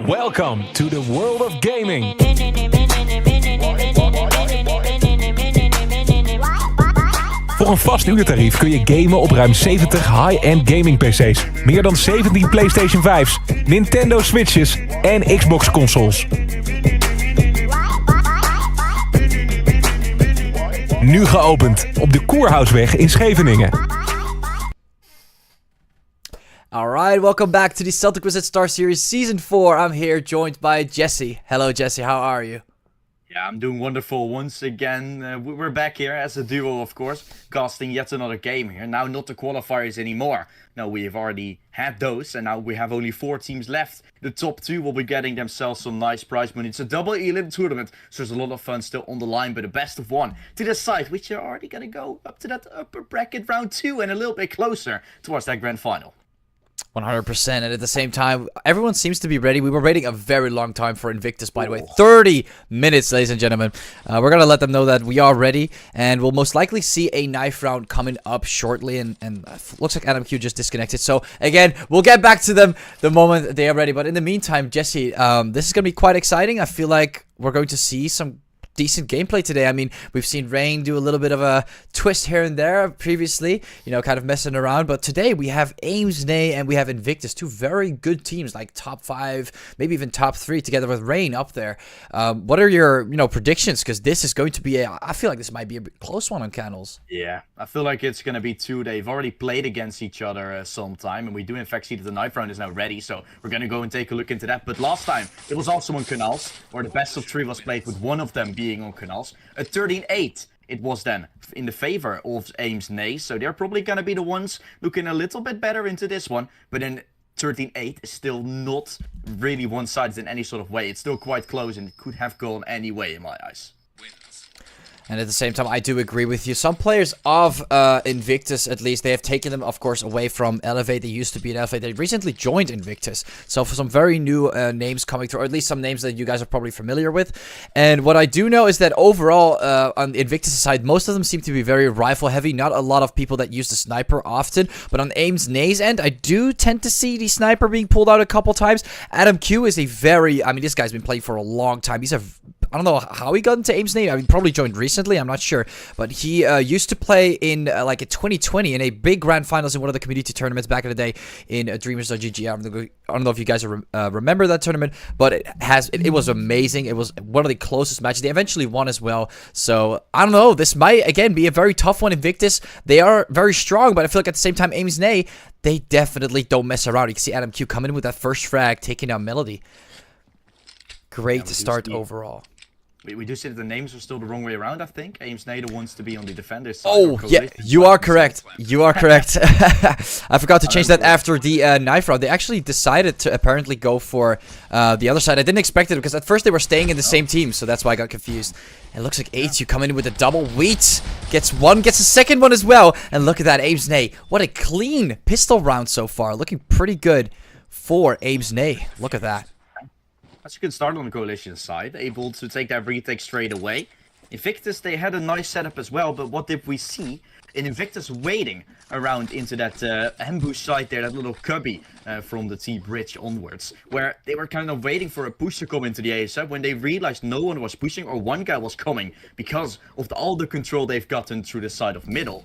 Welcome to the world of gaming. Voor een vast uurtarief kun je gamen op ruim 70 high-end gaming PC's. Meer dan 17 PlayStation 5's, Nintendo Switches en Xbox consoles. Nu geopend op de Koerhuisweg in Scheveningen. Alright, welcome back to the Celtic vs Star Series Season 4. I'm here joined by Jesse. Hello Jesse, how are you? Yeah, I'm doing wonderful once again. We're back here as a duo, of course, casting yet another game here. Now not the qualifiers anymore. No, we have already had those, and now we have only 4 teams left. The top 2 will be getting themselves some nice prize money. It's a double elim tournament, so there's a lot of fun still on the line, but the best of 1 to decide which are already going to go up to that upper bracket round 2 and a little bit closer towards that grand final. 100%, and at the same time, everyone seems to be ready. We were waiting a very long time for Invictus, by the way. 30 minutes, ladies and gentlemen. We're going to let them know that we are ready, and we'll most likely see a knife round coming up shortly, and looks like AdamQ just disconnected. So, again, we'll get back to them the moment they are ready. But in the meantime, Jesse, this is going to be quite exciting. I feel like we're going to see some decent gameplay today. I mean, we've seen Rain do a little bit of a twist here and there previously, you know, kind of messing around. But today we have Neigh and we have Invictus, 2 very good teams, like top 5, maybe even top 3, together with Rain up there. What are your, predictions? Because this is going to be I feel like this might be a bit close one on Canals. Yeah, I feel like it's going to be 2. They've already played against each other sometime, and we do in fact see that the knife round is now ready. So we're going to go and take a look into that. But last time it was also on Canals, where the best of 3 was played with one of them being on Canals. A 13-8 it was then in the favor of Neigh, so they're probably going to be the ones looking a little bit better into this one, but then 13-8 is still not really one-sided in any sort of way. It's still quite close and it could have gone any way in my eyes. And at the same time, I do agree with you. Some players of Invictus, at least, they have taken them, of course, away from Elevate. They used to be in Elevate. They recently joined Invictus. So for some very new names coming through, or at least some names that you guys are probably familiar with. And what I do know is that overall, on the Invictus side, most of them seem to be very rifle-heavy. Not a lot of people that use the sniper often. But on Neigh's end, I do tend to see the sniper being pulled out a couple times. AdamQ is a very... I mean, this guy's been playing for a long time. He's a... I don't know how he got into Neigh. I mean, probably joined recently. I'm not sure. But he used to play in, like, in 2020 in a big grand finals in one of the community tournaments back in the day in Dreamers.gg. I don't know if you guys remember that tournament, but it was amazing. It was one of the closest matches. They eventually won as well. So, I don't know. This might, again, be a very tough one. Invictus, they are very strong, but I feel like at the same time, Neigh, they definitely don't mess around. You can see AdamQ coming in with that first frag, taking down Melody. Great start overall. We do see that the names are still the wrong way around, I think. Neigh wants to be on the defender's side. Oh, yeah, you are correct. You are correct. I forgot to change that after the knife round. They actually decided to apparently go for the other side. I didn't expect it because at first they were staying in the same team, so that's why I got confused. It looks like ASUS coming in with a double wheat. Gets one, gets a second one as well. And look at that, Neigh. What a clean pistol round so far. Looking pretty good for Neigh. Look at that. That's a good start on the coalition side, able to take that retake straight away. Invictus, they had a nice setup as well, but what did we see? In Invictus waiting around into that ambush site there, that little cubby from the T-bridge onwards, where they were kind of waiting for a push to come into the ASUS when they realized no one was pushing or one guy was coming because of all the control they've gotten through the side of middle.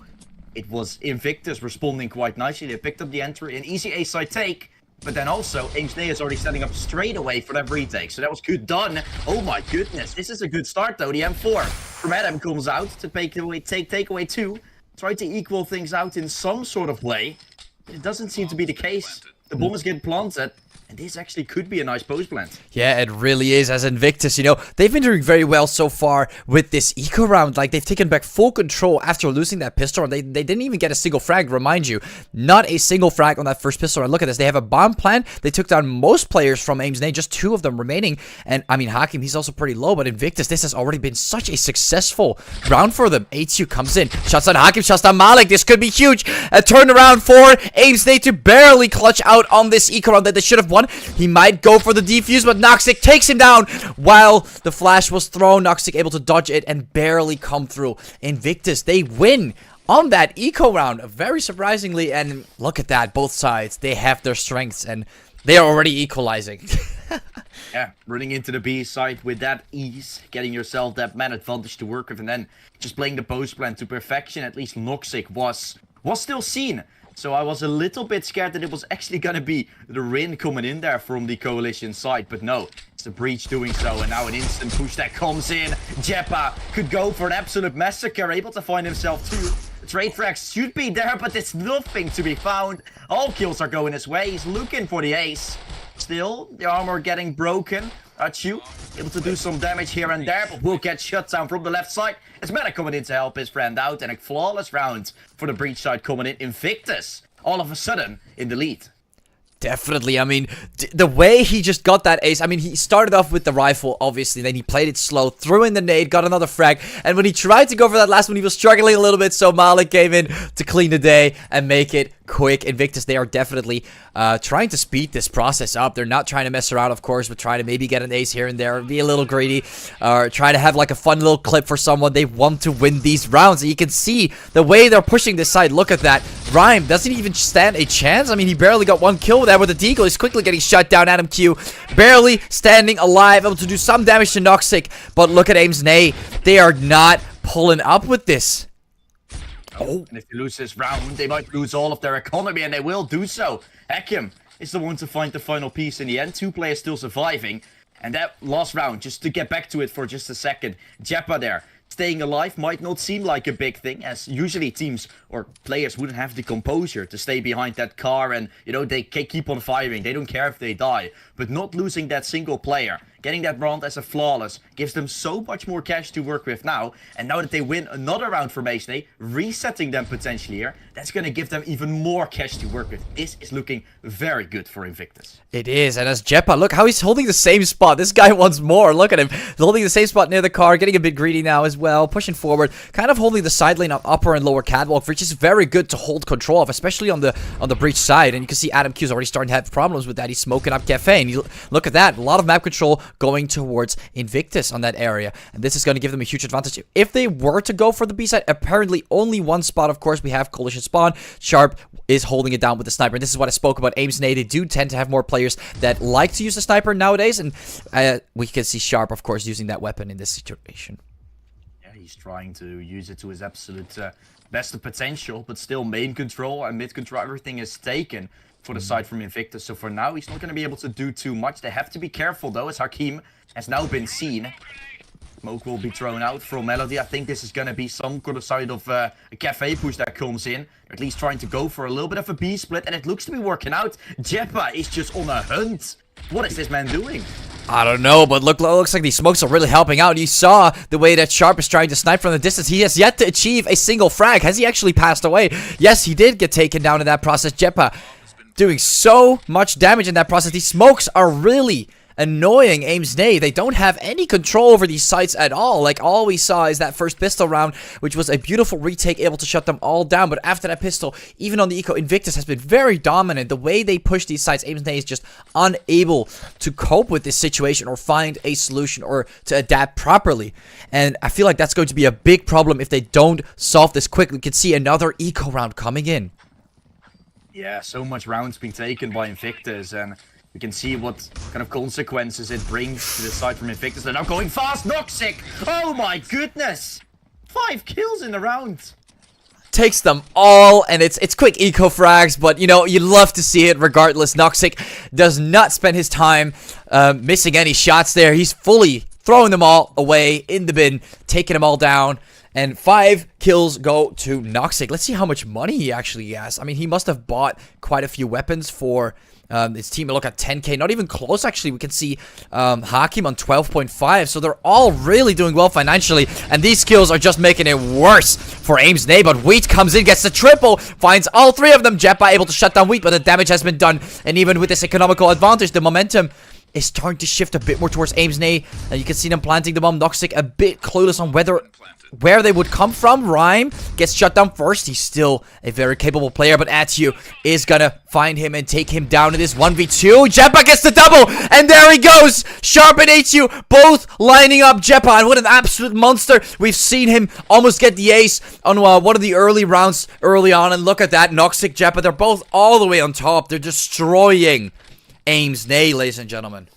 It was Invictus responding quite nicely. They picked up the entry, an easy A-side take. But then also, Neigh is already setting up straight away for that retake. So that was good done. Oh my goodness. This is a good start though. The M4 from Adam comes out to take away 2. Try to equal things out in some sort of way. But it doesn't seem to be the case. The bomb is getting planted. And this actually could be a nice post plant. Yeah, it really is. As Invictus, they've been doing very well so far with this eco round. Like, they've taken back full control after losing that pistol. And they didn't even get a single frag, remind you. Not a single frag on that first pistol. And look at this. They have a bomb plant. They took down most players from Neigh, just 2 of them remaining. And, I mean, Hakim, he's also pretty low. But Invictus, this has already been such a successful round for them. ASUS comes in. Shots on Hakim, shots on Malik. This could be huge. A turnaround for Neigh to barely clutch out on this eco round that they should have won. He might go for the defuse, but Noxic takes him down while the flash was thrown. Noxic able to dodge it and barely come through. Invictus, they win on that eco round, very surprisingly. And look at that, both sides, they have their strengths and they are already equalizing. Yeah, running into the B side with that ease, getting yourself that man advantage to work with, and then just playing the post plan to perfection. At least Noxic was still seen. So I was a little bit scared that it was actually gonna be the Rin coming in there from the coalition side, but no, it's the Breach doing so, and now an instant push that comes in. Jeppa could go for an absolute massacre, able to find himself too. The trade frags should be there, but there's nothing to be found. All kills are going his way. He's looking for the ace. Still, the armor getting broken. Achu able to do some damage here and there, but will get shut down from the left side. It's Meta coming in to help his friend out, and a flawless round for the Breach side coming in. Invictus, all of a sudden, in the lead. Definitely. I mean, the way he just got that ace. I mean, he started off with the rifle, obviously. Then he played it slow, threw in the nade, got another frag. And when he tried to go for that last one, he was struggling a little bit. So Malik came in to clean the day and make it quick. Invictus, they are definitely trying to speed this process up. They're not trying to mess around, of course, but trying to maybe get an ace here and there, be a little greedy, or try to have like a fun little clip for someone. They want to win these rounds. And you can see the way they're pushing this side. Look at that. Rhyme doesn't even stand a chance. I mean, he barely got one kill there with the deagle. He's quickly getting shut down. Adam Q barely standing alive, able to do some damage to Noxic. But look at Neigh. They are not pulling up with this. Oh, and if they lose this round, they might lose all of their economy, and they will do so. Hakim is the one to find the final piece in the end. 2 players still surviving. And that last round, just to get back to it for just a second, Jeppa there. Staying alive might not seem like a big thing, as usually teams or players wouldn't have the composure to stay behind that car and, you know, they keep on firing. They don't care if they die. But not losing that single player, getting that round as a flawless, gives them so much more cash to work with now. And now that they win another round from Neigh, resetting them potentially here, that's going to give them even more cash to work with. This is looking very good for Invictus. It is, and as Jeppa, look how he's holding the same spot. This guy wants more. Look at him. He's holding the same spot near the car, getting a bit greedy now as well, pushing forward, kind of holding the side lane on upper and lower catwalk, which is very good to hold control of, especially on the Breach side. And you can see Adam Q's already starting to have problems with that. He's smoking up Cafe, and look at that. A lot of map control going towards Invictus on that area, and this is going to give them a huge advantage. If they were to go for the B side, apparently only one spot, of course, we have Coalition Spawn. Sharp is holding it down with the sniper, and this is what I spoke about. Neigh, they do tend to have more players that like to use the sniper nowadays, and we can see Sharp, of course, using that weapon in this situation. Yeah, he's trying to use it to his absolute best of potential, but still main control and mid control, everything is taken for the side from Invictus. So for now, he's not going to be able to do too much. They have to be careful, though, as Hakim has now been seen. Smoke will be thrown out from Melody. I think this is going to be some kind of side of a cafe push that comes in. Or at least trying to go for a little bit of a B split, and it looks to be working out. Jeppa is just on a hunt. What is this man doing? I don't know, but looks like these smokes are really helping out. You saw the way that Sharp is trying to snipe from the distance. He has yet to achieve a single frag. Has he actually passed away? Yes, he did get taken down in that process. Jeppa doing so much damage in that process. These smokes are really annoying Neigh. They don't have any control over these sites at all. Like, all we saw is that first pistol round, which was a beautiful retake, able to shut them all down. But after that pistol, even on the eco, Invictus has been very dominant. The way they push these sites, Neigh is just unable to cope with this situation or find a solution or to adapt properly. And I feel like that's going to be a big problem if they don't solve this quickly. We can see another eco round coming in. Yeah, so much rounds being taken by Invictus, and we can see what kind of consequences it brings to the side from Invictus. They're now going fast. Noxic! Oh my goodness! 5 kills in the round. Takes them all, and it's quick eco frags, but you know, you love to see it regardless. Noxic does not spend his time missing any shots there. He's fully throwing them all away in the bin, taking them all down. And 5 kills go to Noxic. Let's see how much money he actually has. I mean, he must have bought quite a few weapons for his team. Look at 10k, not even close actually. We can see Hakim on 12.5, so they're all really doing well financially, and these kills are just making it worse for Neigh. But Wheat comes in, gets the triple, finds all 3 of them. Jeppa able to shut down Wheat, but the damage has been done, and even with this economical advantage, the momentum is starting to shift a bit more towards Neigh, and you can see them planting the bomb. Noxic a bit clueless on where they would come from. Rhyme gets shut down first. He's still a very capable player, but Atu is gonna find him and take him down in this 1v2. Jeppa gets the double, and there he goes. Sharp and Atu both lining up Jeppa, and what an absolute monster. We've seen him almost get the ace on one of the early rounds early on, and look at that. Noxic, Jeppa, they're both all the way on top. They're destroying Neigh, ladies and gentlemen.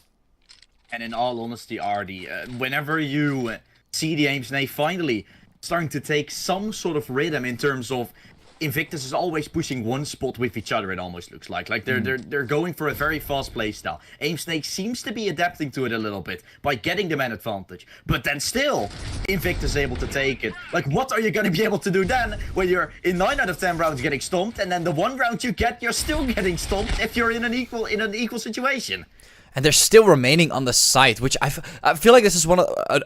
And in all honesty, Ardy, whenever you see the Neigh finally starting to take some sort of rhythm in terms of Invictus is always pushing one spot with each other, it almost looks like. Like, they're going for a very fast playstyle. Neigh seems to be adapting to it a little bit by getting the man advantage. But then still, Invictus is able to take it. Like, what are you going to be able to do then when you're in 9 out of 10 rounds getting stomped, and then the one round you get, you're still getting stomped if you're in an equal situation? And they're still remaining on the site, which I feel like this is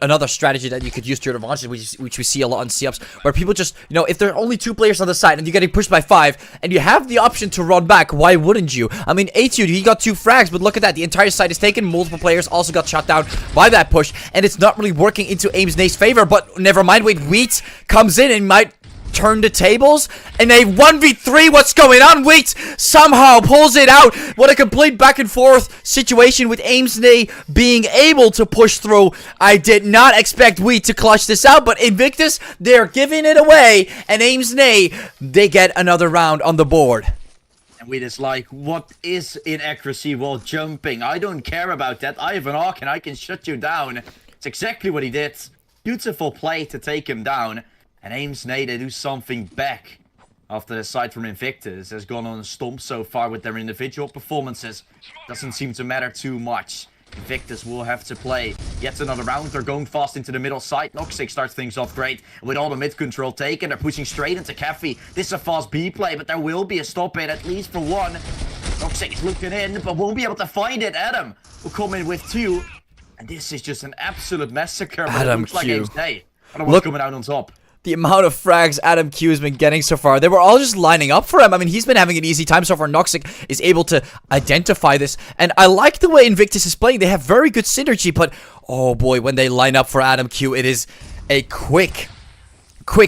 another strategy that you could use to your advantage, which we see a lot on C-ups, where people just, you know, if there are only 2 players on the site and you're getting pushed by 5, and you have the option to run back, why wouldn't you? I mean, ATU, he got 2 frags, but look at that, the entire site is taken, multiple players also got shot down by that push, and it's not really working into Neigh's favor, but never mind, wait, Wheat comes in and might turn the tables, and a 1v3, what's going on? Wait, somehow pulls it out. What a complete back and forth situation with Neigh being able to push through. I did not expect Wheat to clutch this out, but Invictus, they're giving it away, and Neigh, they get another round on the board. And Wheat is like, what is inaccuracy while jumping? I don't care about that. I have an arc and I can shut you down. It's exactly what he did. Beautiful play to take him down. And Neigh, they do something back after the side from Invictus has gone on a stomp so far with their individual performances. Doesn't seem to matter too much. Invictus will have to play yet another round. They're going fast into the middle side. Noxic starts things off great. With all the mid control taken, they're pushing straight into Cafe. This is a fast B play, but there will be a stop in, at least for one. Noxic is looking in, but won't be able to find it. Adam will come in with 2. And this is just an absolute massacre. But it looks like Neigh are the ones coming out on top. The amount of frags Adam Q has been getting so far, they were all just lining up for him. I mean, he's been having an easy time so far. Noxic is able to identify this, and I like the way Invictus is playing. They have very good synergy, but oh boy, when they line up for Adam Q, it is a quick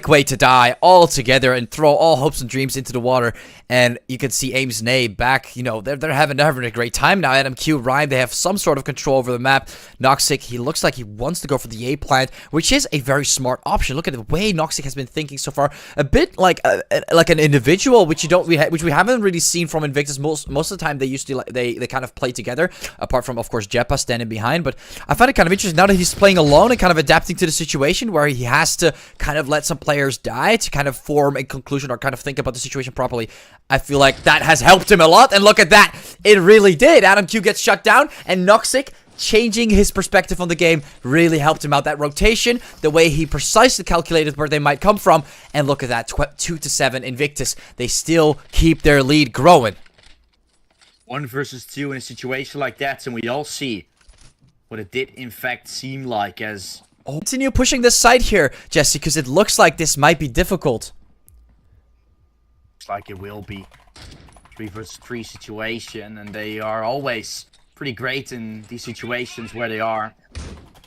way to die altogether and throw all hopes and dreams into the water. And you can see Neigh back, you know, they're having a great time now. Adam Q, Ryan, they have some sort of control over the map. Noxic, he looks like he wants to go for the A plant, which is a very smart option. Look at the way Noxic has been thinking so far. A bit like an individual, which we haven't really seen from Invictus. Most of the time they used to they kind of play together, apart from of course Jeppa standing behind. But I find it kind of interesting now that he's playing alone and kind of adapting to the situation where he has to kind of let some players die to kind of form a conclusion or kind of think about the situation properly. I feel like that has helped him a lot, and look at that, it really did. Adam Q gets shut down, and Noxic changing his perspective on the game really helped him out. That rotation, the way he precisely calculated where they might come from, and look at that, 2-7 Invictus. They still keep their lead growing. 1 versus 2 in a situation like that, and we all see what it did in fact seem like as... Continue pushing this side here, Jesse, because it looks like this might be difficult. Like it will be 3 versus 3 situation, and they are always pretty great in these situations where they are.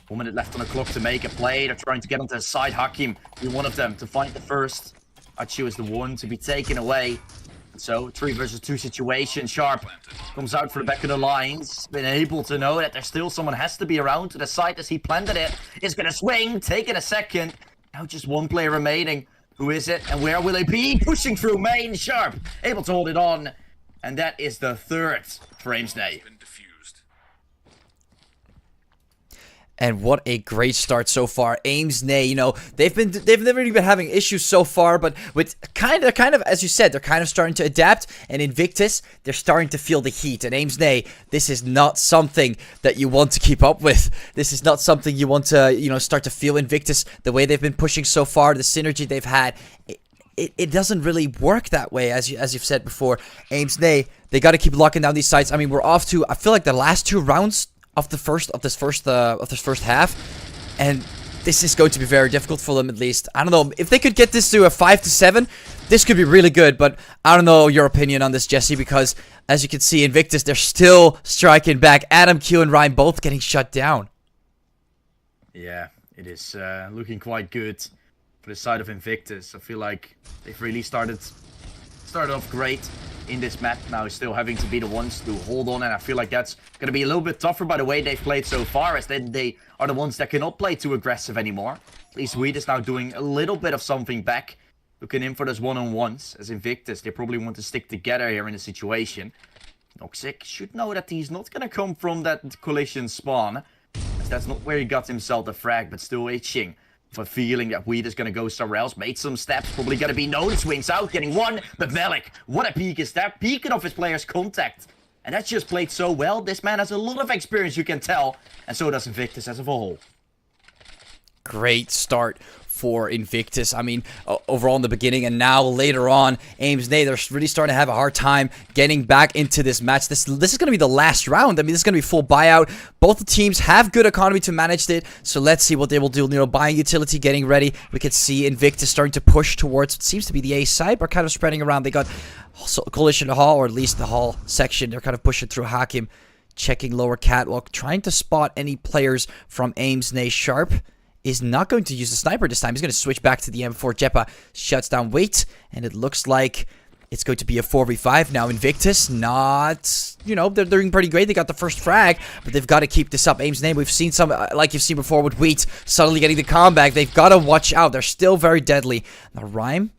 1 minute left on the clock to make a play. They're trying to get onto the side. Hakim be one of them to find the first. Achu is the one to be taken away. So 3 versus 2 situation. Sharp comes out for the back of the lines. Been able to know that there's still someone has to be around to the side as he planted it. Is gonna swing, taking a second. Now just 1 player remaining. Who is it, and where will it be? Pushing through main, Sharp, able to hold it on. And that is the 3rd for Neigh. And what a great start so far. Neigh, you know, they've never really been having issues so far, but with kind of, as you said, they're kind of starting to adapt. And Invictus, they're starting to feel the heat. And Neigh, this is not something that you want to keep up with. This is not something you want to, you know, start to feel. Invictus, the way they've been pushing so far, the synergy they've had, it doesn't really work that way, as you've said before. Neigh, they got to keep locking down these sites. I mean, we're off to, I feel like the last 2 rounds of this first half, and this is going to be very difficult for them. At least I don't know if they could get this to a 5-7. This could be really good, but I don't know your opinion on this, Jesse, because as you can see, Invictus, they're still striking back. Adam Q and Ryan both getting shut down. Yeah, it is looking quite good for the side of Invictus. I feel like they've really started off great in this map, now still having to be the ones to hold on, and I feel like that's going to be a little bit tougher by the way they've played so far, as they are the ones that cannot play too aggressive anymore. At least Wheat is now doing a little bit of something back, looking in for those one-on-ones, as Invictus, they probably want to stick together here in the situation. Noxic should know that he's not going to come from that collision spawn. That's not where he got himself the frag, but still itching for feeling that Wheat is going to go somewhere else. Made some steps, probably going to be known. Swings out, getting one. But Velik, what a peek is that? Peeking off his player's contact. And that's just played so well. This man has a lot of experience, you can tell. And so does Invictus as a whole. Great start for Invictus. I mean, overall in the beginning and now later on, Neigh, they're really starting to have a hard time getting back into this match. This is going to be the last round. I mean, this is going to be full buyout. Both the teams have good economy to manage it, so let's see what they will do. You know, buying utility, getting ready. We can see Invictus starting to push towards what seems to be the A side, but kind of spreading around. They got Coalition Hall, or at least the Hall section. They're kind of pushing through Hakim, checking lower catwalk, trying to spot any players from Neigh. Sharp is not going to use the sniper this time. He's going to switch back to the M4. Jepa shuts down Wait, and it looks like it's going to be a 4v5 now. Invictus, not, you know, they're doing pretty great. They got the first frag, but they've got to keep this up. Neigh, we've seen some, like you've seen before with Wheat, suddenly getting the comeback. They've got to watch out. They're still very deadly. Now, Rhyme,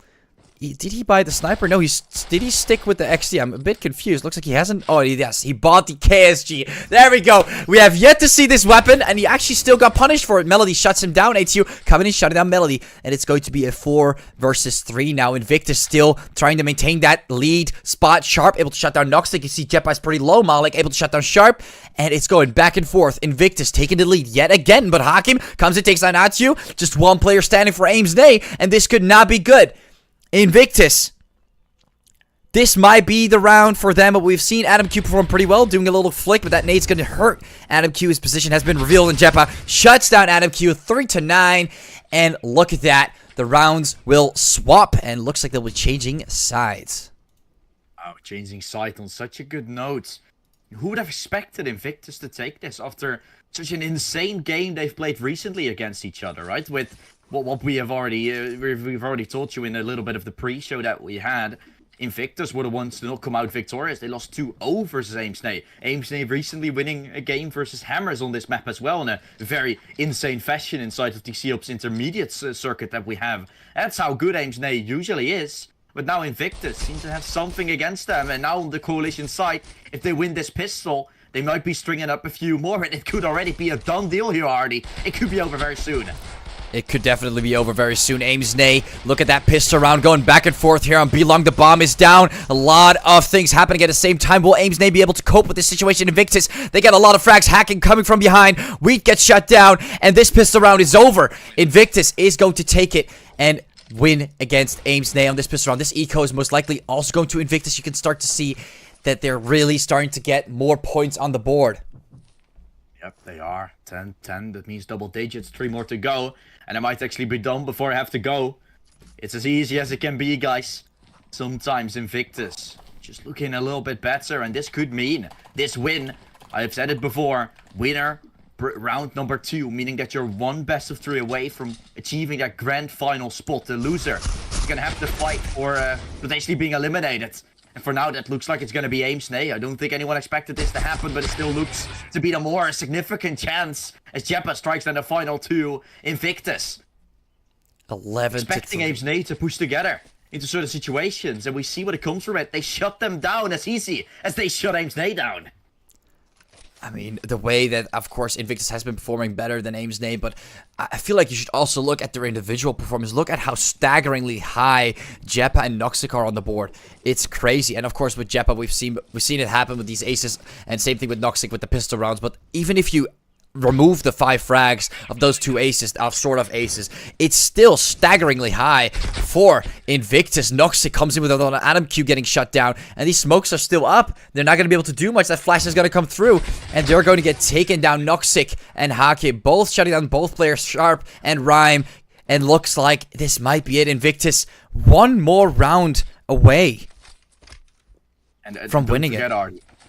did he buy the sniper? No, did he stick with the XD? I'm a bit confused. Looks like he hasn't. Oh, yes, he bought the KSG. There we go. We have yet to see this weapon, and he actually still got punished for it. Melody shuts him down. ATU coming in, shutting down Melody, and it's going to be a 4 versus 3 now. Invictus still trying to maintain that lead spot. Sharp able to shut down Noxic. You see Jepa is pretty low. Malik able to shut down Sharp, and it's going back and forth. Invictus taking the lead yet again, but Hakim comes and takes down ATU. Just one player standing for Neigh, and this could not be good. Invictus, this might be the round for them, but we've seen Adam Q perform pretty well, doing a little flick, but that nade's going to hurt Adam Q. His position has been revealed, and Jepa shuts down Adam Q 3-9, and look at that. The rounds will swap, and looks like they'll be changing sides. Oh, changing side on such a good note. Who would have expected Invictus to take this after such an insane game they've played recently against each other, right? With what we have already, we've already told you in a little bit of the pre-show that we had. Invictus were the ones to not come out victorious. They lost 2-0 versus Neigh. Neigh recently winning a game versus Hammers on this map as well in a very insane fashion inside of the COPS intermediate circuit that we have. That's how good Neigh usually is. But now Invictus seems to have something against them. And now on the coalition side, if they win this pistol, they might be stringing up a few more. And it could already be a done deal here, Ardy. It could be over very soon. It could definitely be over very soon. Neigh, look at that pistol round going back and forth here on B-Long. The bomb is down. A lot of things happening at the same time. Will Neigh be able to cope with this situation? Invictus, they got a lot of frags. Hacking coming from behind. Wheat gets shut down, and this pistol round is over. Invictus is going to take it and win against Neigh on this pistol round. This eco is most likely also going to Invictus. You can start to see that they're really starting to get more points on the board. Yep, they are. 10. That means double digits. 3 more to go. And I might actually be done before I have to go. It's as easy as it can be, guys. Sometimes Invictus just looking a little bit better. And this could mean this win. I have said it before. Winner round number 2. Meaning that you're 1 best of 3 away from achieving that grand final spot. The loser is going to have to fight for potentially being eliminated. And for now, that looks like it's going to be Neigh. I don't think anyone expected this to happen, but it still looks to be the more significant chance as Jepa strikes down the final 2. Invictus 11 expecting Neigh to push together into certain situations, and we see what it comes from it. They shut them down as easy as they shut Neigh down. I mean, the way that, of course, Invictus has been performing better than Neigh, but I feel like you should also look at their individual performance. Look at how staggeringly high Jepa and Noxic are on the board. It's crazy. And of course, with Jepa, we've seen it happen with these aces, and same thing with Noxic with the pistol rounds. But even if you remove the 5 frags of those 2 aces, sort of aces, it's still staggeringly high for Invictus. Noxic comes in with an Adam Q getting shut down, and these smokes are still up. They're not going to be able to do much. That flash is going to come through, and they're going to get taken down. Noxic and Hakim both shutting down both players, Sharp and Rhyme, and looks like this might be it. Invictus 1 more round away from winning it.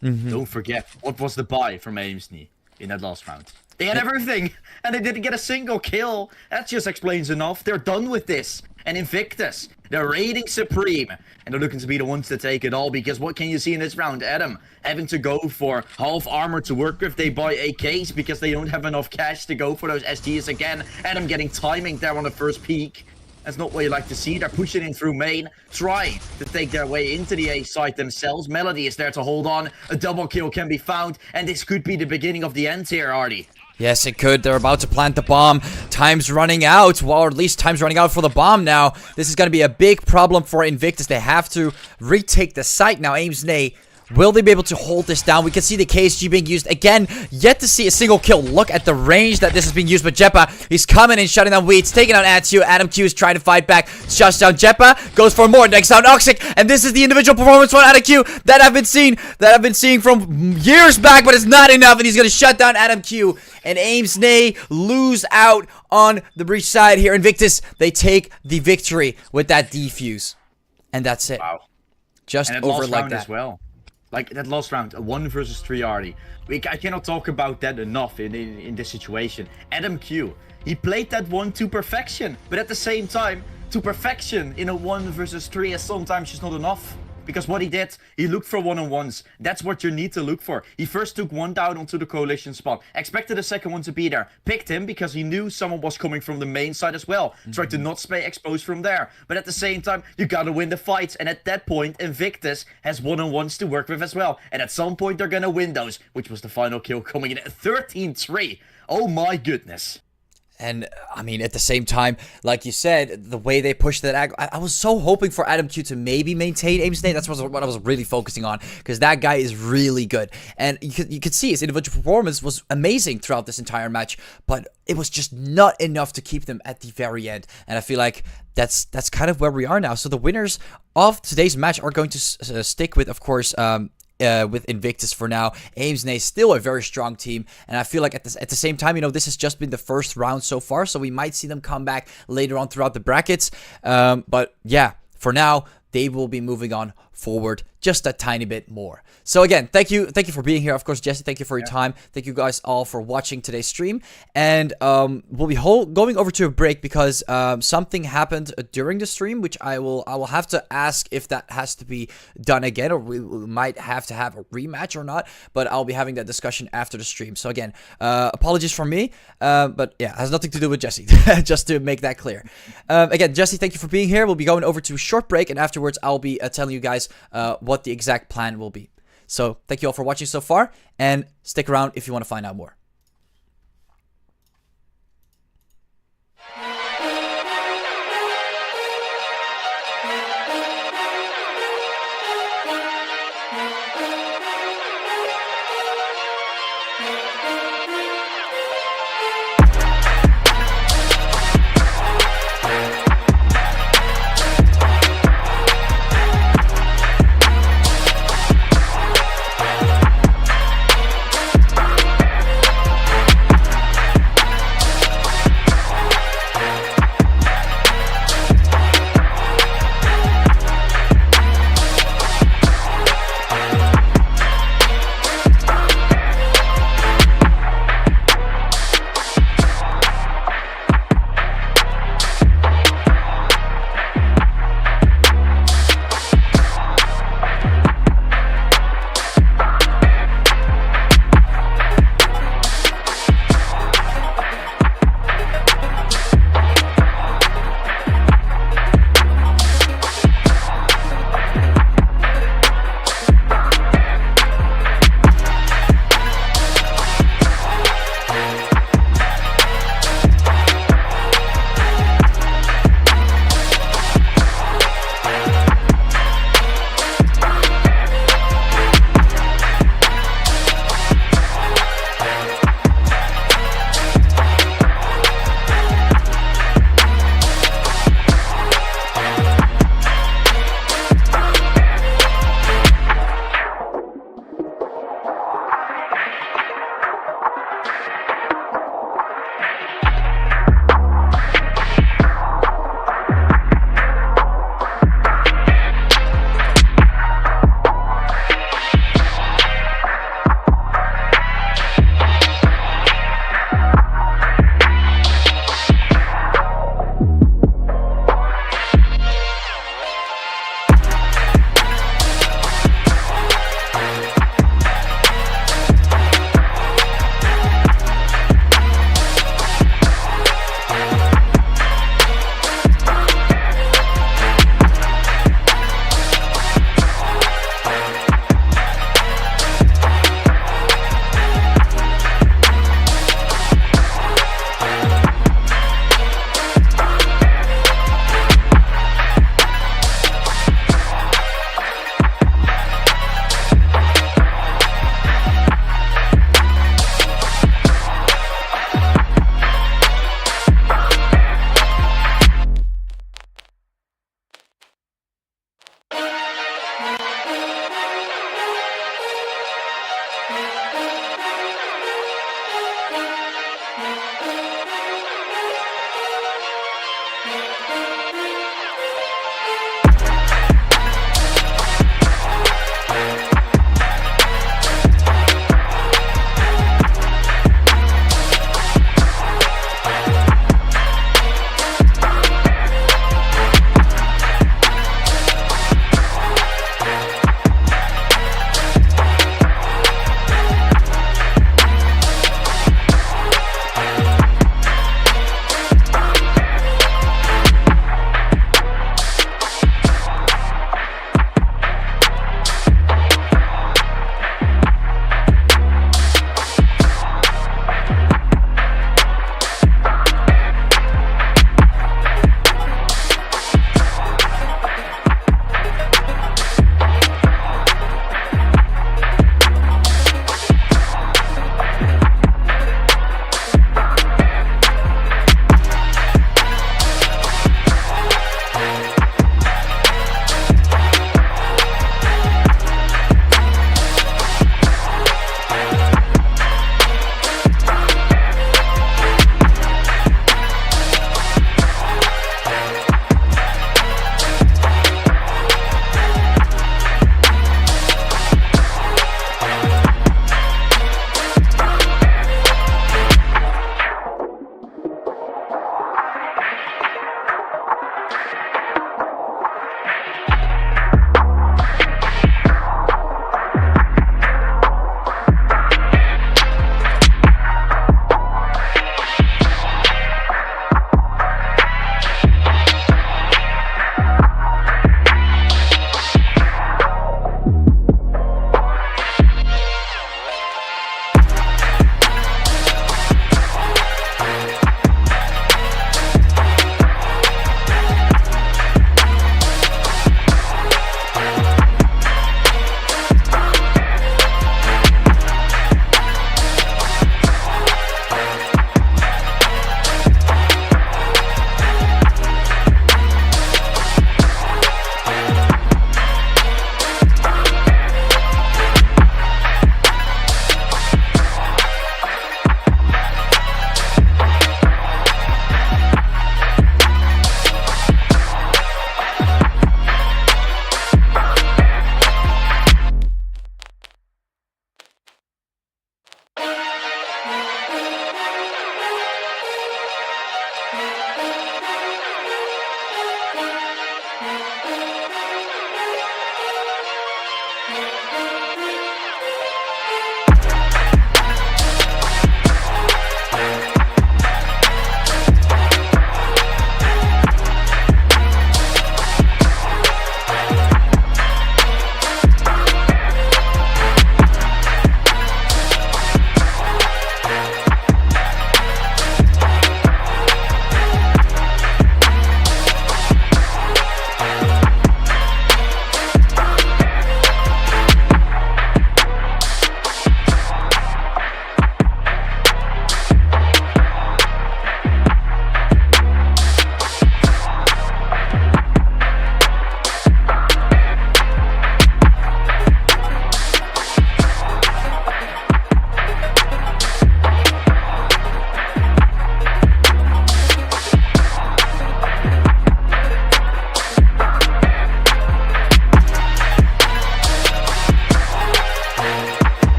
Don't forget, what was the buy from Neigh in that last round? They had everything, and they didn't get a single kill. That just explains enough. They're done with this. And Invictus, they're reigning supreme, and they're looking to be the ones to take it all, because what can you see in this round? Adam having to go for half armor to work with. They buy AKs because they don't have enough cash to go for those SGs again. Adam getting timing there on the first peak. That's not what you like to see. They're pushing in through main, trying to take their way into the A side themselves. Melody is there to hold on. A double kill can be found, and this could be the beginning of the end here, Ardy. Yes, it could. They're about to plant the bomb. Time's running out. Well, or at least time's running out for the bomb now. This is going to be a big problem for Invictus. They have to retake the site now. Neigh. Will they be able to hold this down? We can see the KSG being used again. Yet to see a single kill. Look at the range that this is being used by Jeppa. He's coming and shutting down Weeds, taking out Atsu. Adam Q is trying to fight back. Shuts down Jeppa. Goes for more. Next down Oxic. And this is the individual performance from Adam Q that I've been seeing from years back, but it's not enough. And he's going to shut down Adam Q. And Neigh lose out on the breach side here. Invictus, they take the victory with that defuse. And that's it. Wow. Just and over last like round that. as well. Like that last round, a 1 versus 3 Ardy. I cannot talk about that enough in this situation. Adam Q, he played that one to perfection, but at the same time, to perfection in a 1 versus 3 is sometimes just not enough. Because what he did, he looked for one-on-ones. That's what you need to look for. He first took one down onto the coalition spawn. Expected the second one to be there. Picked him because he knew someone was coming from the main side as well. Tried to not stay exposed from there. But at the same time, you gotta win the fights. And at that point, Invictus has one-on-ones to work with as well. And at some point, they're gonna win those. Which was the final kill coming in at 13-3. Oh my goodness. And, I mean, at the same time, like you said, the way they pushed that, I was so hoping for Adam Q to maybe maintain Neigh. That's what I was really focusing on, because that guy is really good. And you could see his individual performance was amazing throughout this entire match, but it was just not enough to keep them at the very end. And I feel like that's kind of where we are now. So the winners of today's match are going to stick with, of course, with Invictus for now. Neigh still a very strong team, and I feel like at the same time, you know, this has just been the first round so far, so we might see them come back later on throughout the brackets. But yeah, for now, they will be moving on forward just a tiny bit more. So again, thank you for being here. Of course, Jesse, thank you for your time. Thank you guys all for watching today's stream. And we'll be going over to a break because something happened during the stream, which I will have to ask if that has to be done again, or we might have to have a rematch or not. But I'll be having that discussion after the stream. So again, apologies from me, but yeah, it has nothing to do with Jesse. Just to make that clear. Again, Jesse, thank you for being here. We'll be going over to a short break, and afterwards I'll be telling you guys what the exact plan will be. So thank you all for watching so far, and stick around if you want to find out more.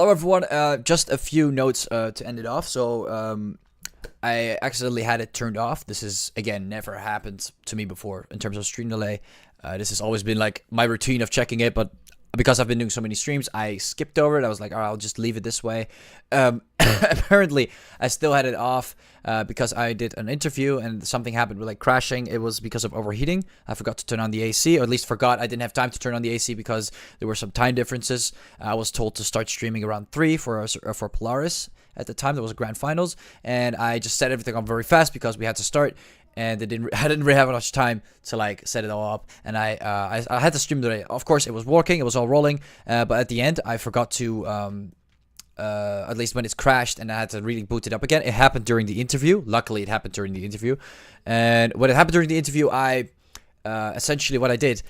Hello everyone, just a few notes to end it off. So I accidentally had it turned off. This is, again, never happened to me before in terms of stream delay. This has always been like my routine of checking it, but because I've been doing so many streams, I skipped over it. I was like, all right, I'll just leave it this way. Apparently, I still had it off because I did an interview and something happened with like crashing. It was because of overheating. I forgot to turn on the AC, or at least forgot. I didn't have time to turn on the AC because there were some time differences. I was told to start streaming around 3 for Polaris at the time. There was a grand finals, and I just set everything up very fast because we had to start. And I didn't really have much time to like set it all up, and I had to stream today. Of course, it was working, it was all rolling, but at the end, I forgot to at least when it's crashed, and I had to really boot it up again. It happened during the interview. Luckily, it happened during the interview, and when it happened during the interview, I essentially what I did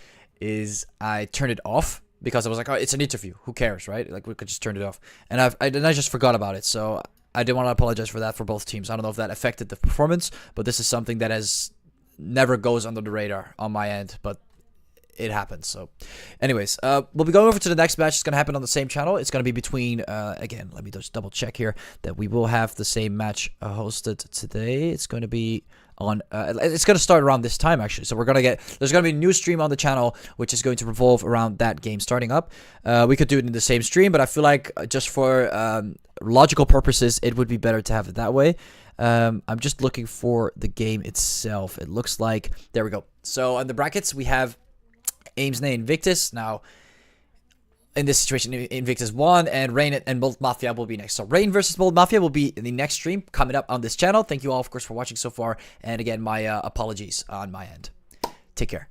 is I turned it off because I was like, oh, it's an interview. Who cares, right? Like we could just turn it off, and I just forgot about it. So I did want to apologize for that for both teams. I don't know if that affected the performance, but this is something that never goes under the radar on my end, but it happens. So anyways, we'll be going over to the next match. It's going to happen on the same channel. It's going to be between, again, let me just double check here that we will have the same match hosted today. It's going to be on, it's going to start around this time actually. So there's going to be a new stream on the channel, which is going to revolve around that game starting up. We could do it in the same stream, but I feel like just for logical purposes, it would be better to have it that way. I'm just looking for the game itself. It looks like, there we go. So on the brackets, we have Neigh, Invictus. Now, in this situation, Invictus won, and Rain and Mold Mafia will be next. So Rain versus Mold Mafia will be in the next stream coming up on this channel. Thank you all, of course, for watching so far. And again, my apologies on my end. Take care.